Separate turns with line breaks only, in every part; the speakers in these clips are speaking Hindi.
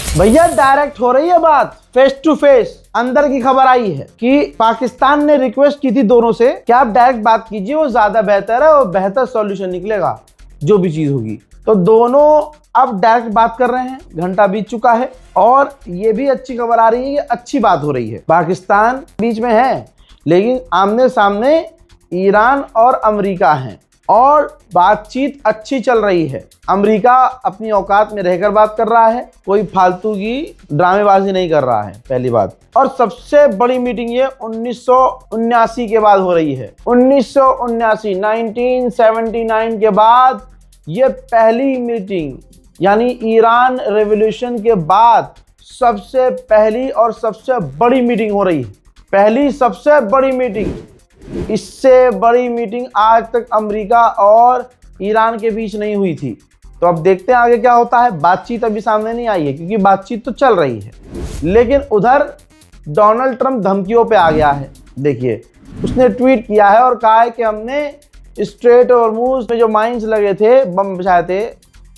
भैया डायरेक्ट हो रही है बात, फेस टू फेस। अंदर की खबर आई है कि पाकिस्तान ने रिक्वेस्ट की थी दोनों से कि आप डायरेक्ट बात कीजिए, वो ज्यादा बेहतर है और बेहतर सॉल्यूशन निकलेगा जो भी चीज होगी। तो दोनों अब डायरेक्ट बात कर रहे हैं, घंटा बीत चुका है और ये भी अच्छी खबर आ रही है कि अच्छी बात हो रही है। पाकिस्तान बीच में है लेकिन आमने सामने ईरान और अमेरिका हैं और बातचीत अच्छी चल रही है। अमेरिका अपनी औकात में रहकर बात कर रहा है, कोई फालतू की ड्रामेबाजी नहीं कर रहा है, पहली बात। और सबसे बड़ी मीटिंग ये 1979 के बाद हो रही है। 1979 के बाद ये पहली मीटिंग, यानी ईरान रेवोल्यूशन के बाद सबसे पहली और सबसे बड़ी मीटिंग हो रही है। पहली सबसे बड़ी मीटिंग, इससे बड़ी मीटिंग आज तक अमेरिका और ईरान के बीच नहीं हुई थी। तो अब देखते हैं आगे क्या होता है। बातचीत अभी सामने नहीं आई है क्योंकि बातचीत तो चल रही है, लेकिन उधर डोनाल्ड ट्रंप धमकियों पे आ गया है। देखिए, उसने ट्वीट किया है और कहा है कि हमने स्ट्रेट हॉर्मुज़ में जो माइंस लगे थे, बम बिछाए थे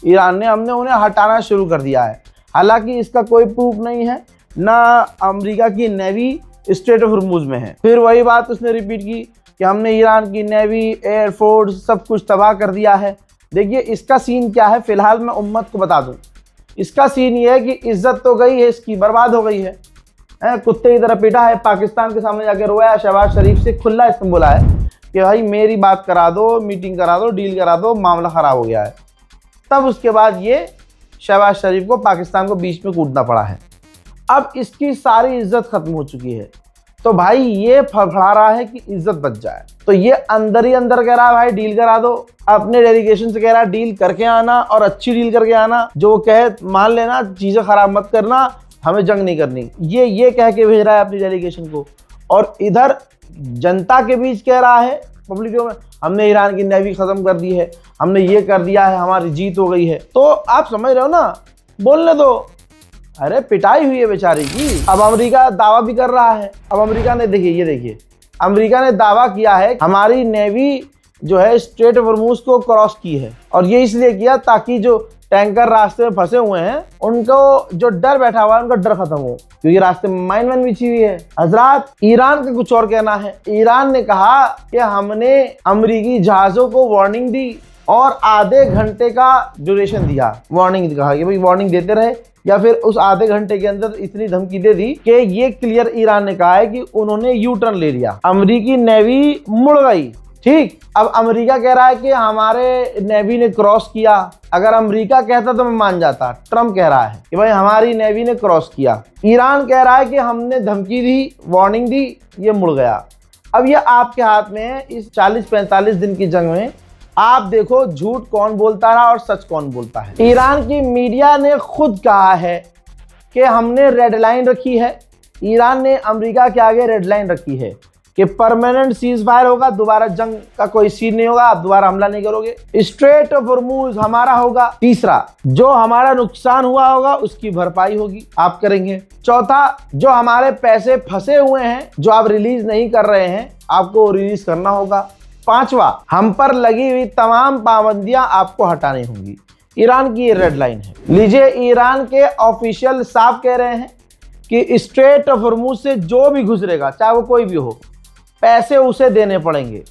ईरान ने, हमने उन्हें हटाना शुरू कर दिया है। हालांकि इसका कोई प्रूफ नहीं है, ना अमेरिका की नेवी स्ट्रेट ऑफ हॉर्मुज़ में है। फिर वही बात उसने रिपीट की कि हमने ईरान की नेवी, एयरफोर्स सब कुछ तबाह कर दिया है। देखिए, इसका सीन क्या है, फिलहाल मैं उम्मत को बता दूं। इसका सीन ये है कि इज्जत तो गई है इसकी, बर्बाद हो गई है। कुत्ते की तरह पीटा है, पाकिस्तान के सामने जाके रोया। शहबाज शरीफ से खुला इसने बोला है कि भाई मेरी बात करा दो, मीटिंग करा दो, डील करा दो, मामला ख़राब हो गया है। तब उसके बाद ये शहबाज शरीफ को पाकिस्तान को बीच में कूदना पड़ा है। अब इसकी सारी इज्जत खत्म हो चुकी है, तो भाई ये फड़फड़ा रहा है कि इज्जत बच जाए। तो ये अंदर ही अंदर कह रहा है भाई डील करा दो। अपने डेलीगेशन से कह रहा है डील करके आना और अच्छी डील करके आना। जो वो कहे मान लेना, चीज़ें खराब मत करना, हमें जंग नहीं करनी। ये कह के भेज रहा है अपनी डेलीगेशन को। और इधर जनता के बीच कह रहा है पब्लिक में, हमने ईरान की नेवी ख़त्म कर दी है, हमने ये कर दिया है, हमारी जीत हो गई है। तो आप समझ रहे हो ना, बोलने दो। अरे पिटाई हुई है बेचारी की। अब अमेरिका दावा भी कर रहा है। अब अमेरिका ने देखिए अमेरिका ने दावा किया है हमारी नेवी जो है स्ट्रेट ऑफ हॉर्मुज़ को क्रॉस की है, और ये इसलिए किया ताकि जो टैंकर रास्ते में फंसे हुए हैं उनको जो डर बैठा हुआ है उनका डर खत्म हो, क्योंकि रास्ते में माइन वाइन बिछी हुई है। हजरात, ईरान का कुछ और कहना है। ईरान ने कहा कि हमने अमेरिकी जहाजों को वार्निंग दी और आधे घंटे का ड्यूरेशन दिया। वार्निंग कहा कि भाई वार्निंग देते रहे, या फिर उस आधे घंटे के अंदर इतनी धमकी दे दी कि ये क्लियर ईरान ने कहा है कि उन्होंने यू टर्न ले लिया। अमेरिकी नेवी मुड़ गई। ठीक, अब अमेरिका कह रहा है कि हमारे नेवी ने क्रॉस किया। अगर अमेरिका कहता तो मैं मान जाता, ट्रम्प कह रहा है कि भाई हमारी नेवी ने क्रॉस किया। ईरान कह रहा है कि हमने धमकी दी, वार्निंग दी, ये मुड़ गया। अब ये आपके हाथ में है। इस 40-45 दिन की जंग में आप देखो झूठ कौन बोलता रहा और सच कौन बोलता है। ईरान की मीडिया ने खुद कहा है कि हमने रेड लाइन रखी है। ईरान ने अमेरिका के आगे रेड लाइन रखी है कि परमानेंट सीज फायर होगा, दोबारा जंग का कोई सीन नहीं होगा, आप दोबारा हमला नहीं करोगे, स्ट्रेट ऑफ हॉर्मुज़ हमारा होगा। तीसरा, जो हमारा नुकसान हुआ होगा उसकी भरपाई होगी, आप करेंगे। चौथा, जो हमारे पैसे फंसे हुए हैं जो आप रिलीज नहीं कर रहे हैं, आपको रिलीज करना होगा। पांचवा, हम पर लगी हुई तमाम पाबंदियां आपको हटानी होंगी। ईरान की ये रेड लाइन है। लीजिए, ईरान के ऑफिशियल साफ कह रहे हैं कि स्ट्रेट ऑफ हॉर्मुज़ से जो भी गुजरेगा, चाहे वो कोई भी हो, पैसे उसे देने पड़ेंगे।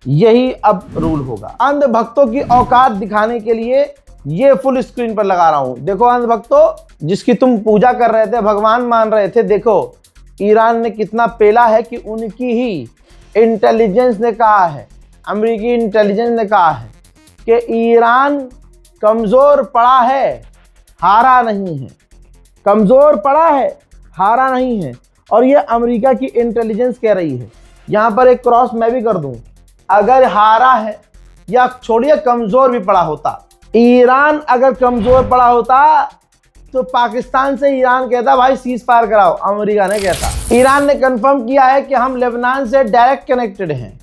यही अब रूल होगा। अंध भक्तों की औकात दिखाने के लिए ये फुल स्क्रीन पर लगा रहा हूं। देखो अंध भक्तों, जिसकी तुम पूजा कर रहे थे, भगवान मान रहे थे, देखो ईरान ने कितना पेला है कि उनकी ही इंटेलिजेंस ने कहा है, अमेरिकी इंटेलिजेंस ने कहा है कि ईरान कमज़ोर पड़ा है, हारा नहीं है। कमज़ोर पड़ा है, हारा नहीं है। और ये अमेरिका की इंटेलिजेंस कह रही है। यहाँ पर एक क्रॉस मैं भी कर दूं, अगर हारा है या छोड़िए कमज़ोर भी पड़ा होता, ईरान अगर कमज़ोर पड़ा होता तो पाकिस्तान से ईरान कहता भाई सीज फायर कराओ, अमेरिका ने कहता। ईरान ने कंफर्म किया है कि हम लेबनान से डायरेक्ट कनेक्टेड हैं,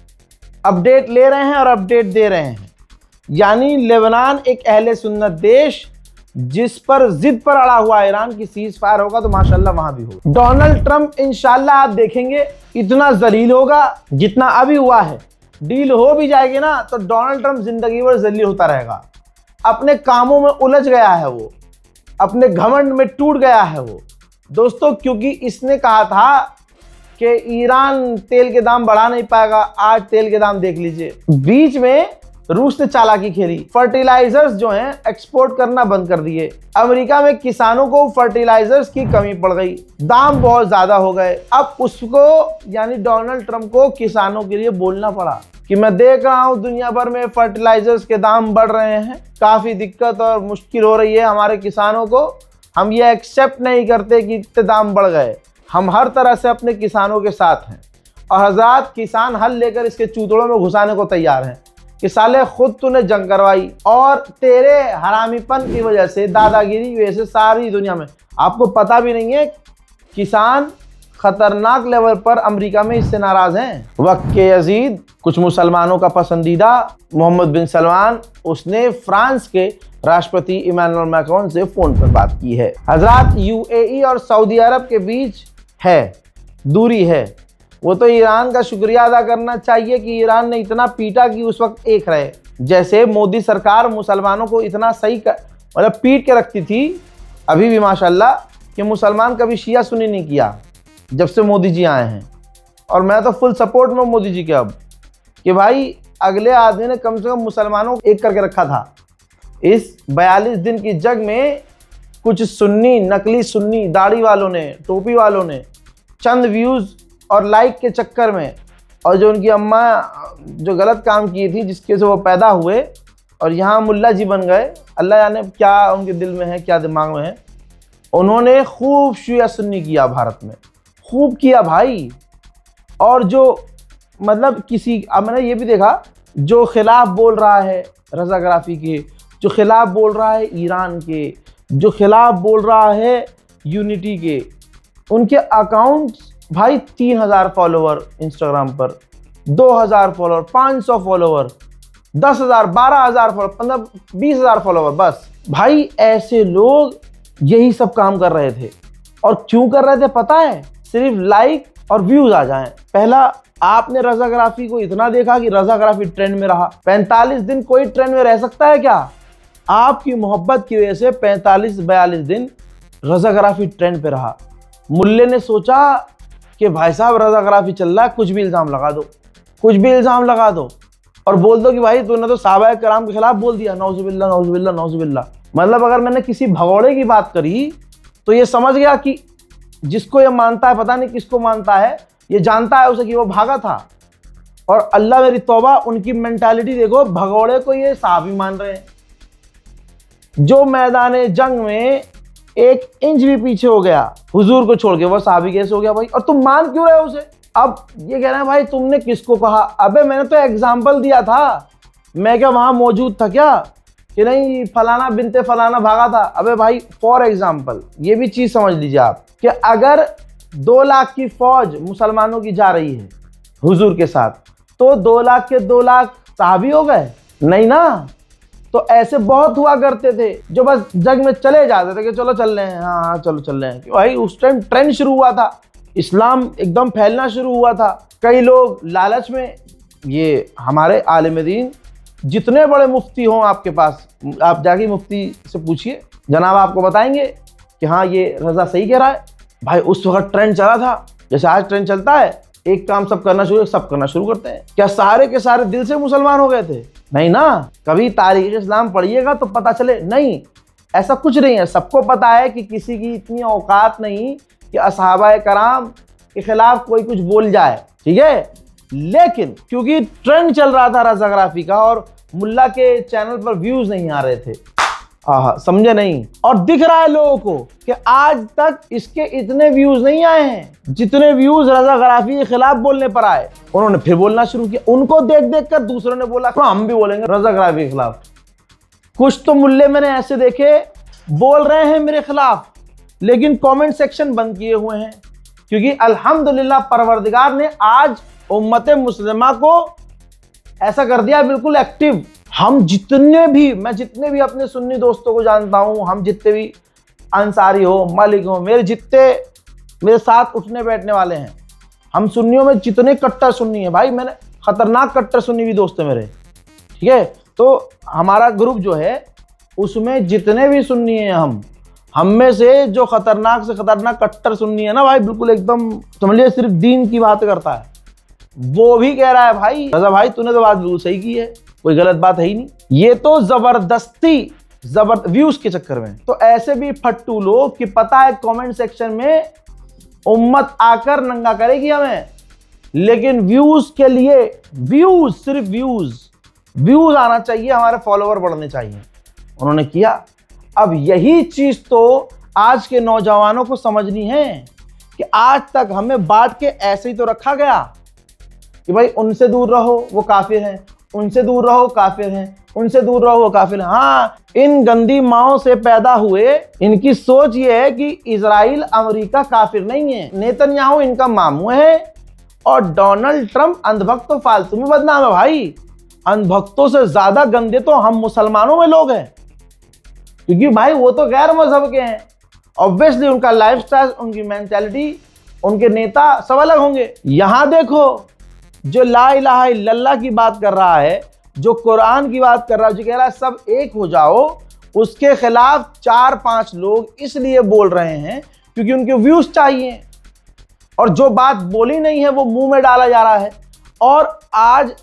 अपडेट ले रहे हैं और अपडेट दे रहे हैं। यानी लेबनान एक अहले सुन्नत देश जिस पर जिद पर अड़ा हुआ ईरान की सीज फायर होगा तो माशाल्लाह वहां भी होगा। डोनाल्ड ट्रंप इंशाल्लाह आप देखेंगे इतना जलील होगा जितना अभी हुआ है। डील हो भी जाएगी ना तो डोनाल्ड ट्रंप जिंदगी भर जलील होता रहेगा। अपने कामों में उलझ गया है वो। अपने घमंड में टूट गया है वो दोस्तों, क्योंकि इसने कहा था कि ईरान तेल के दाम बढ़ा नहीं पाएगा। आज तेल के दाम देख लीजिए। बीच में रूस ने चालाकी खेली, फर्टिलाइजर्स जो हैं एक्सपोर्ट करना बंद कर दिए। अमेरिका में किसानों को फर्टिलाइजर्स की कमी पड़ गई, दाम बहुत ज्यादा हो गए। अब उसको यानी डोनाल्ड ट्रंप को किसानों के लिए बोलना पड़ा कि मैं देख रहा हूं दुनिया भर में फर्टिलाइजर्स के दाम बढ़ रहे हैं, काफी दिक्कत और मुश्किल हो रही है हमारे किसानों को। हम ये एक्सेप्ट नहीं करते कि इतने दाम बढ़ गए। हम हर तरह से अपने किसानों के साथ हैं और हज़ार किसान हल लेकर इसके चूतड़ों में घुसाने को तैयार हैं कि साले खुद तूने जंग करवाई और तेरे हरामीपन की वजह से, दादागिरी की वजह से सारी दुनिया में, आपको पता भी नहीं है, किसान खतरनाक लेवल पर अमेरिका में इससे नाराज हैं। वक्त के यजीद, कुछ मुसलमानों का पसंदीदा मोहम्मद बिन सलमान, उसने फ्रांस के राष्ट्रपति इमानुएल मैक्रोन से फोन पर बात की है। हजरात, यूएई और सऊदी अरब के बीच है दूरी है, वो तो ईरान का शुक्रिया अदा करना चाहिए कि ईरान ने इतना पीटा कि उस वक्त एक रहे। जैसे मोदी सरकार मुसलमानों को इतना सही मतलब पीट के रखती थी, अभी भी माशाल्लाह कि मुसलमान कभी शिया सुन्नी नहीं किया जब से मोदी जी आए हैं। और मैं तो फुल सपोर्ट में मोदी जी के अब कि भाई अगले आदमी ने कम से कम मुसलमानों को एक करके रखा था। इस 42 दिन की जंग में कुछ सुन्नी, नकली सुन्नी दाढ़ी वालों ने, टोपी वालों ने चंद व्यूज़ और लाइक के चक्कर में, और जो उनकी अम्मा जो गलत काम की थी जिसके से वो पैदा हुए और यहाँ मुल्ला जी बन गए, अल्लाह जाने क्या उनके दिल में है, क्या दिमाग में है, उन्होंने खूब शिया सुन्नी किया भारत में, खूब किया भाई। और जो मतलब किसी, अब मैंने ये भी देखा, जो खिलाफ बोल रहा है रज़ाग्राफी के, जो खिलाफ बोल रहा है ईरान के, जो खिलाफ बोल रहा है यूनिटी के, उनके अकाउंट्स भाई 3000 फॉलोवर इंस्टाग्राम पर, 2000 फॉलोवर, 500 फॉलोवर, 10,000, 12,000 फॉलोवर, 15-20,000 फॉलोवर। बस भाई ऐसे लोग यही सब काम कर रहे थे। और क्यों कर रहे थे पता है? सिर्फ लाइक और व्यूज आ जाएं। पहला, आपने रज़ाग्राफी को इतना देखा कि रज़ाग्राफी ट्रेंड में रहा। 45 दिन कोई ट्रेंड में रह सकता है क्या? आपकी मोहब्बत की वजह से 45-42 दिन रज़ाग्राफी ट्रेंड पे रहा। मुल्ले ने सोचा कि भाई साहब रज़ाग्राफी चल रहा है, कुछ भी इल्ज़ाम लगा दो, कुछ भी इल्ज़ाम लगा दो और बोल दो कि भाई तूने तो सहाबा कराम के खिलाफ बोल दिया। नौजुबिल्ला नौजुबिल्ला नौजुबिल्ला। मतलब अगर मैंने किसी भगौड़े की बात करी तो ये समझ गया कि जिसको ये मानता है, पता नहीं किसको मानता है, ये जानता है उसे कि वो भागा था। और अल्लाह मेरी तौबा, उनकी मेंटालिटी देखो, भगौड़े को ये सहाबी मान रहे हैं। जो मैदान जंग में 1 इंच भी पीछे हो गया हुजूर को छोड़ के, वो सहाबी कैसे हो गया भाई? और तुम मान क्यों रहे हो उसे? अब ये कह रहे हैं भाई तुमने किसको कहा? अबे मैंने तो एग्जाम्पल दिया था, मैं क्या वहां मौजूद था क्या कि नहीं फलाना बिनते फलाना भागा था? अबे भाई फॉर एग्जाम्पल ये भी चीज समझ लीजिए आप कि अगर 2 लाख की फौज मुसलमानों की जा रही है हुजूर के साथ, तो 2 लाख के 2 लाख सहाबी हो गए? नहीं ना। तो ऐसे बहुत हुआ करते थे जो बस जंग में चले जाते थे कि चलो चल रहे हैं, हाँ चलो चल रहे हैं। कि भाई उस टाइम ट्रेंड शुरू हुआ था, इस्लाम एकदम फैलना शुरू हुआ था। कई लोग लालच में, ये हमारे आलिम दीन, जितने बड़े मुफ्ती हों आपके पास, आप जाके मुफ्ती से पूछिए, जनाब आपको बताएंगे कि हाँ ये रज़ा सही कह रहा है। भाई उस वक्त ट्रेंड चला था, जैसे आज ट्रेंड चलता है, एक काम सब करना शुरू करते हैं। क्या सारे के सारे दिल से मुसलमान हो गए थे? नहीं ना। कभी तारीख इस्लाम पढ़िएगा तो पता चले, नहीं ऐसा कुछ नहीं है। सबको पता है कि किसी की इतनी औकात नहीं कि असहाबाए कराम के खिलाफ कोई कुछ बोल जाए, ठीक है। लेकिन क्योंकि ट्रेंड चल रहा था रज़ाग्राफी का और मुल्ला के चैनल पर व्यूज नहीं आ रहे थे, समझे नहीं। और दिख रहा है लोगों को कि आज तक इसके इतने व्यूज नहीं आए हैं जितने व्यूज रज़ाग्राफी के खिलाफ बोलने पर आए। उन्होंने फिर बोलना शुरू किया, उनको देख देख कर दूसरों ने बोला तो हम भी बोलेंगे रज़ाग्राफी के खिलाफ। कुछ तो मुल्ले मैंने ऐसे देखे बोल रहे हैं मेरे खिलाफ, लेकिन कमेंट सेक्शन बंद किए हुए हैं, क्योंकि अल्हम्दुलिल्लाह परवरदिगार ने आज उम्मत मुस्लिमा को ऐसा कर दिया बिल्कुल एक्टिव। हम मैं जितने भी अपने सुन्नी दोस्तों को जानता हूं, हम जितने भी अंसारी हो, मलिक हो, मेरे साथ उठने बैठने वाले हैं, हम सुन्नियों में जितने कट्टर सुन्नी है भाई, मैंने खतरनाक कट्टर सुन्नी भी दोस्त है मेरे, ठीक है। तो हमारा ग्रुप जो है उसमें जितने भी सुन्नी हैं हम में से जो खतरनाक से खतरनाक कट्टर सुन्नी है ना भाई, बिल्कुल एकदम समझ लिया सिर्फ दीन की बात करता है, वो भी कह रहा है भाई रजा भाई तूने तो बात बिल्कुल सही की है, कोई गलत बात है ही नहीं। ये तो जबरदस्ती व्यूज के चक्कर में। तो ऐसे भी फट्टू लोग कि पता है कमेंट सेक्शन में उम्मत आकर नंगा करेगी हमें, लेकिन व्यूज के लिए, व्यूज सिर्फ व्यूज आना चाहिए, हमारे फॉलोवर बढ़ने चाहिए, उन्होंने किया। अब यही चीज तो आज के नौजवानों को समझनी है कि आज तक हमें बांट के ऐसे ही तो रखा गया कि भाई उनसे दूर रहो वो काफिर हैं, उनसे दूर रहो काफिर हैं, उनसे दूर रहो वो काफिर हैं। हाँ, इन गंदी माओं से पैदा हुए इनकी सोच ये है कि इजराइल अमेरिका काफिर नहीं है, नेतन्याहू इनका मामू है और डोनाल्ड ट्रंप अंधभक्त तो फालतू में बदनाम है भाई। अंधभक्तों से ज्यादा गंदे तो हम मुसलमानों में लोग हैं, क्योंकि भाई वो तो गैर मजहब के हैं, ऑब्वियसली उनका लाइफस्टाइल, उनकी मेंटालिटी, उनके नेता सब अलग होंगे। यहां देखो जो ला इलाहा इल्लल्लाह की बात कर रहा है, जो कुरान की बात कर रहा है, जो कह रहा है सब एक हो जाओ, उसके खिलाफ 4-5 लोग इसलिए बोल रहे हैं क्योंकि उनके व्यूज चाहिए, और जो बात बोली नहीं है वो मुंह में डाला जा रहा है। और आज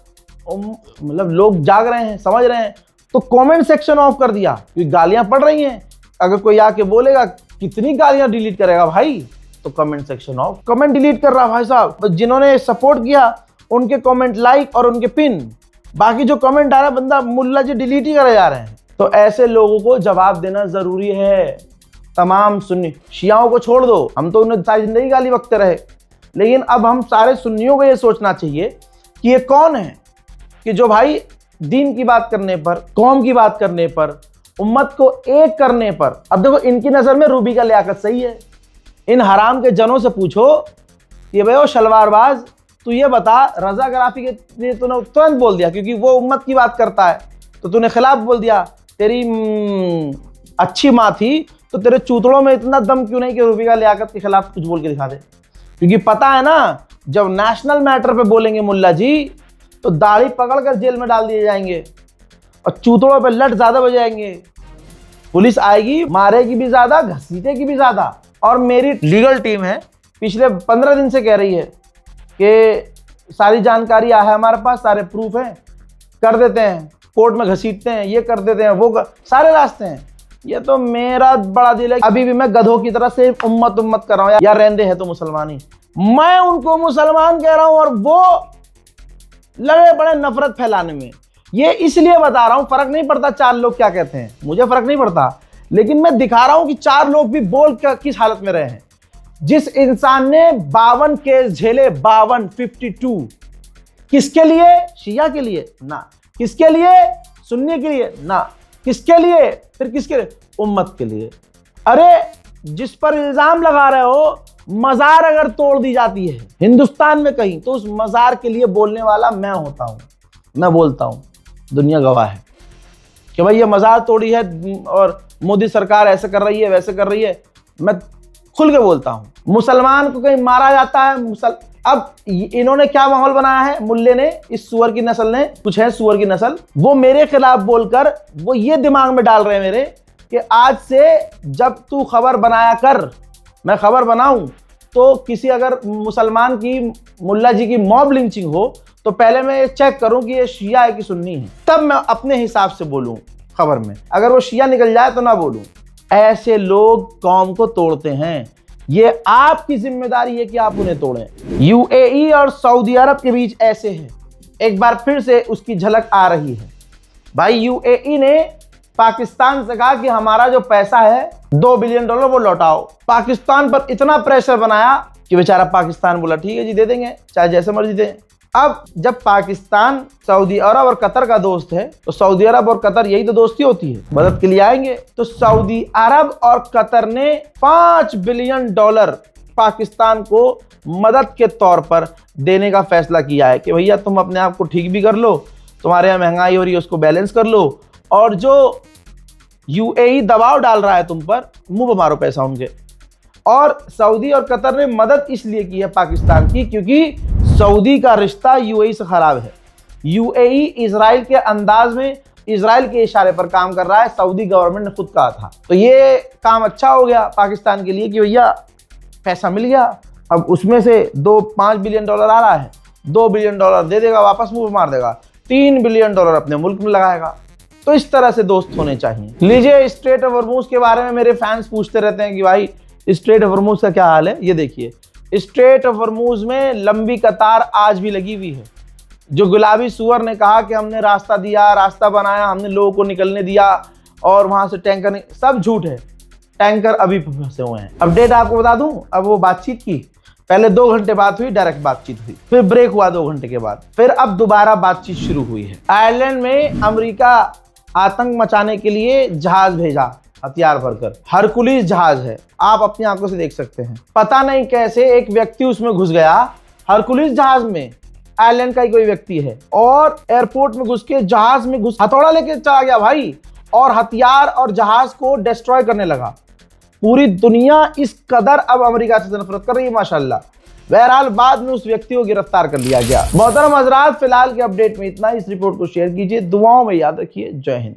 मतलब लोग जाग रहे हैं, समझ रहे हैं, तो कमेंट सेक्शन ऑफ कर दिया क्योंकि गालियां पड़ रही हैं। अगर कोई आके बोलेगा कितनी गालियां डिलीट करेगा भाई, तो comment section of, comment delete कर रहा भाई साहब। तो जिन्होंने सपोर्ट किया उनके कमेंट लाइक और उनके पिन, बाकी जो कमेंट आ रहा है बंदा मुल्ला जी डिलीट ही करे जा रहे हैं। तो ऐसे लोगों को जवाब देना जरूरी है। तमाम सुन्नी शियाओं को छोड़ दो, हम तो उन्हें सारी जिंदगी गाली बकते रहे, लेकिन अब हम सारे सुन्नियों को ये सोचना चाहिए कि ये कौन है कि जो भाई दीन की बात करने पर, कौम की बात करने पर, उम्मत को एक करने पर, अब देखो इनकी नजर में रूबी का लियाकत सही है। इन हराम के जनों से पूछो कि भाई वो शलवारबाज, तू ये बता रजा गराफी के लिए तूने तुरंत बोल दिया क्योंकि वो उम्मत की बात करता है, तो तूने खिलाफ बोल दिया। तेरी अच्छी माँ थी तो तेरे चूतड़ों में इतना दम क्यों नहीं कि रूबी का लियाकत के खिलाफ कुछ बोल के दिखा दे? क्योंकि पता है ना जब नेशनल मैटर पे बोलेंगे मुल्ला जी तो दाढ़ी पकड़कर जेल में डाल दिए जाएंगे और चूतड़ों पे लट ज्यादा बजाएंगे, पुलिस आएगी, मारेगी भी ज्यादा, घसीटेगी भी ज्यादा। और मेरी लीगल टीम है पिछले 15 दिन से कह रही है कि सारी जानकारी है हमारे पास, सारे प्रूफ हैं, कर देते हैं, कोर्ट में घसीटते हैं, ये कर देते हैं, वो सारे रास्ते हैं। ये तो मेरा बड़ा दिल है, अभी भी मैं गधों की तरह से उम्मत कर रहा हूँ, या रहंदे हैं तो मुसलमान ही, मैं उनको मुसलमान कह रहा हूँ और वो लगे पड़े नफरत फैलाने में। ये इसलिए बता रहा हूं, फर्क नहीं पड़ता 4 लोग क्या कहते हैं, मुझे फर्क नहीं पड़ता, लेकिन मैं दिखा रहा हूं कि 4 लोग भी बोल किस हालत में रहे हैं। जिस इंसान ने 52 केस झेले, 52 किसके लिए? शिया के लिए ना, किसके लिए? सुन्नी के लिए ना, किसके लिए? फिर किसके लिए? उम्मत के लिए। अरे जिस पर इल्जाम लगा रहे हो मजार अगर तोड़ दी जाती है हिंदुस्तान में कहीं, तो उस मजार के लिए बोलने वाला मैं होता हूं, मैं बोलता हूं, दुनिया गवाह है कि भाई ये मजार तोड़ी है और मोदी सरकार ऐसे कर रही है, वैसे कर रही है, मैं खुल के बोलता हूं। मुसलमान को कहीं मारा जाता है, अब इन्होंने क्या माहौल बनाया है, मुल्ले ने, इस सुअर की नस्ल ने, कुछ है सुअर की नस्ल, वो मेरे खिलाफ बोलकर वो ये दिमाग में डाल रहे हैं मेरे कि आज से जब तू खबर बनाया कर, मैं खबर बनाऊं तो किसी अगर मुसलमान की, मुल्ला जी की मॉब लिंचिंग हो तो पहले मैं ये चेक करूं कि ये शिया है कि सुन्नी है, तब मैं अपने हिसाब से बोलूं खबर में। अगर वो शिया निकल जाए तो ना बोलूं। ऐसे लोग कौम को तोड़ते हैं, ये आपकी जिम्मेदारी है कि आप उन्हें तोड़ें। यूएई और सऊदी अरब के बीच ऐसे है, एक बार फिर से उसकी झलक आ रही है। भाई यूएई ने पाकिस्तान से कहा कि हमारा जो पैसा है $2 बिलियन वो लौटाओ। पाकिस्तान पर इतना प्रेशर बनाया कि बेचारा पाकिस्तान बोला ठीक है जी दे देंगे, चाहे जैसे मर्जी दें। अब जब पाकिस्तान सऊदी अरब और कतर का दोस्त है तो सऊदी अरब और कतर यही तो दोस्ती होती है, मदद के लिए आएंगे। तो सऊदी अरब और कतर ने $5 बिलियन पाकिस्तान को मदद के तौर पर देने का फैसला किया है कि भैया तुम अपने आप को ठीक भी कर लो, तुम्हारे यहाँ महंगाई हो रही है उसको बैलेंस कर लो, और जो यूएई दबाव डाल रहा है तुम पर, मुंह पे मारो पैसा उनके। और सऊदी और कतर ने मदद इसलिए की है पाकिस्तान की क्योंकि सऊदी का रिश्ता यूएई से खराब है। यूएई इजराइल के अंदाज में इजराइल के इशारे पर काम कर रहा है, सऊदी गवर्नमेंट ने खुद कहा था। तो ये काम अच्छा हो गया पाकिस्तान के लिए कि भैया पैसा मिल गया। अब उसमें से 5 बिलियन डॉलर आ रहा है, 2 बिलियन डॉलर दे देगा, वापस मुंह मार देगा, 3 बिलियन डॉलर अपने मुल्क में लगाएगा। तो इस तरह से दोस्त होने चाहिए। लीजिए, स्ट्रेट ऑफ हॉर्मूज के बारे में मेरे फैंस पूछते रहते हैं कि भाई स्ट्रेट ऑफ हॉर्मूज का क्या हाल है। ये देखिए, स्ट्रेट ऑफ हॉर्मूज में लंबी कतार आज भी लगी हुई है। जो गुलाबी सुअर ने कहा कि हमने रास्ता दिया, रास्ता बनाया, हमने लोगों को निकलने दिया और वहां से टैंकर, सब झूठ है। टैंकर अभी फंसे हुए हैं। अपडेट आपको बता दूं, अब वो बातचीत की, पहले 2 घंटे बात हुई, डायरेक्ट बातचीत हुई, फिर ब्रेक हुआ 2 घंटे के बाद, फिर अब दोबारा बातचीत शुरू हुई है। आयरलैंड में अमेरिका आतंक मचाने के लिए जहाज भेजा, हथियार भरकर, हरकुलिस जहाज है, आप अपनी आंखों से देख सकते हैं। पता नहीं कैसे एक व्यक्ति उसमें घुस गया, हरकुलिस जहाज में, आयरलैंड का ही कोई व्यक्ति है, और एयरपोर्ट में घुस के जहाज में घुस हथौड़ा लेके चला गया भाई, और हथियार और जहाज को डिस्ट्रॉय करने लगा। पूरी दुनिया इस कदर अब अमेरिका से नफरत कर रही है माशाल्लाह। बहरहाल बाद में उस व्यक्ति को गिरफ्तार कर लिया गया। मोहतरम हजरात, फिलहाल के अपडेट में इतना। इस रिपोर्ट को शेयर कीजिए, दुआओं में याद रखिए। जय हिंद।